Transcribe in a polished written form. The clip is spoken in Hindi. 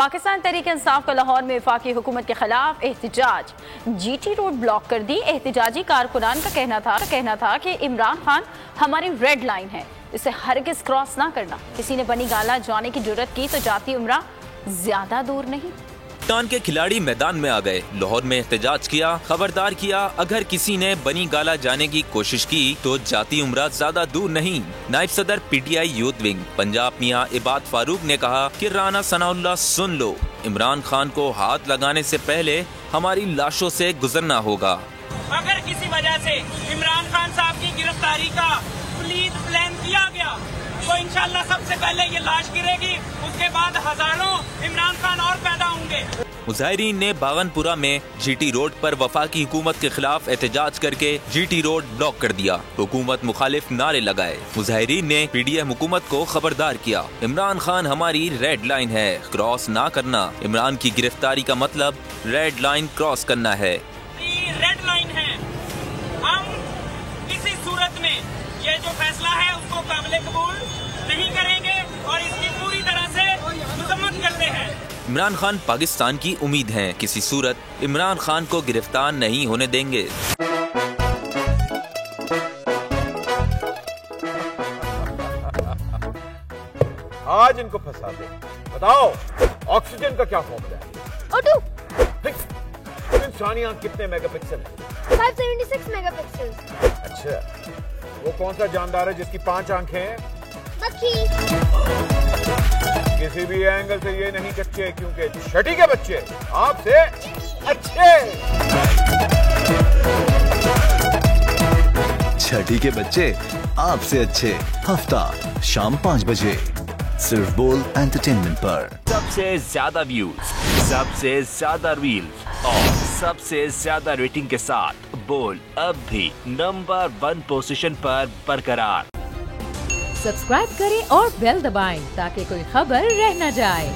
पाकिस्तान तहरीक-ए-इंसाफ का लाहौर में वफाकी हुकूमत के खिलाफ एहतजाज, GT रोड ब्लॉक कर दी। एहतजाजी कारकुनान का कहना था कि इमरान खान हमारी रेड लाइन है, इसे हरगिज क्रॉस ना करना। किसी ने बनी गाला जाने की जुर्रत की तो जाती उम्रा ज्यादा दूर नहीं। पाकिस्तान के खिलाड़ी मैदान में आ गए, लाहौर में एहतजाज किया, खबरदार किया, अगर किसी ने बनी गाला जाने की कोशिश की तो जाती उम्रा ज्यादा दूर नहीं। नायब सदर PTI यूथ विंग पंजाब मियां इबाद फारूक ने कहा कि राना सनाउल्लाह सुन लो, इमरान खान को हाथ लगाने से पहले हमारी लाशों से गुजरना होगा। अगर किसी वजह से इमरान खान साहब की गिरफ्तारी का प्लान किया गया तो इंशाल्लाह सबसे पहले ये लाश गिरेगी, उसके बाद हजारों इमरान खान और पैदा होंगे। मुजाहिरीन ने बागनपुरा में GT रोड पर वफाकी हुकूमत के खिलाफ एहतजाज करके GT रोड ब्लॉक कर दिया। हुकूमत मुखालिफ नारे लगाए। मुजाहिरीन ने PDM हुकूमत को खबरदार किया, इमरान खान हमारी रेड लाइन है, क्रॉस ना करना। इमरान की गिरफ्तारी का मतलब रेड लाइन क्रॉस करना है। रेड लाइन है, हम किसी सूरत में ये जो फैसला है उसको काबिल कबूल नहीं करेंगे और इसकी पूरी तरह से मजम्मत करते हैं। इमरान खान पाकिस्तान की उम्मीद हैं, किसी सूरत इमरान खान को गिरफ्तार नहीं होने देंगे। आज इनको फंसा दे। बताओ ऑक्सीजन का क्या फॉर्मूला है? O2। इंसानी आंख कितने मेगापिक्सल है? 576 मेगापिक्सल। अच्छा, वो कौन सा जानदार है जिसकी 5 आंखें हैं? मक्खी। किसी भी एंगल से ये नहीं कच्चे, क्योंकि छठी के बच्चे आपसे अच्छे। छठी के बच्चे आपसे अच्छे, हफ्ता शाम 5 बजे सिर्फ बोल एंटरटेनमेंट पर। सबसे ज्यादा व्यूज, सबसे ज्यादा रील्स और सबसे ज्यादा रेटिंग के साथ बोल अब भी नंबर 1 पोजीशन पर बरकरार। सब्सक्राइब करें और बेल दबाएं ताकि कोई खबर रह न जाए।